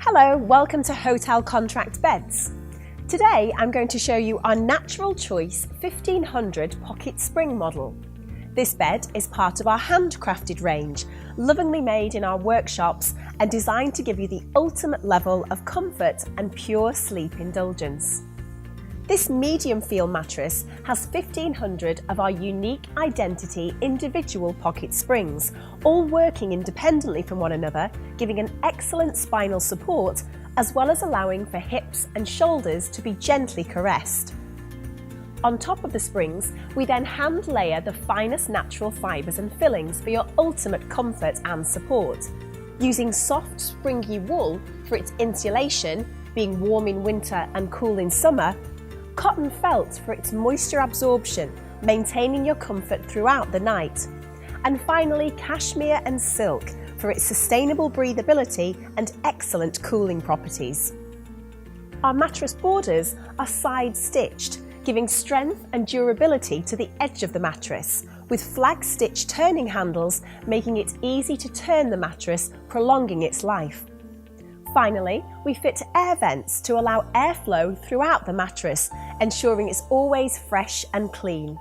Hello, welcome to HotelContractBeds. Today I'm going to show you our Natural Choice 1500 Pocket Spring model. This bed is part of our handcrafted range, lovingly made in our workshops and designed to give you the ultimate level of comfort and pure sleep indulgence. This medium feel mattress has 1500 of our unique identity individual pocket springs, all working independently from one another, giving an excellent spinal support, as well as allowing for hips and shoulders to be gently caressed. On top of the springs, we then hand layer the finest natural fibres and fillings for your ultimate comfort and support. Using soft, springy wool for its insulation, being warm in winter and cool in summer, cotton felt for its moisture absorption, maintaining your comfort throughout the night, and finally cashmere and silk for its sustainable breathability and excellent cooling properties. Our mattress borders are side-stitched, giving strength and durability to the edge of the mattress, with flag stitch turning handles making it easy to turn the mattress, prolonging its life. Finally, we fit air vents to allow airflow throughout the mattress, ensuring it's always fresh and clean.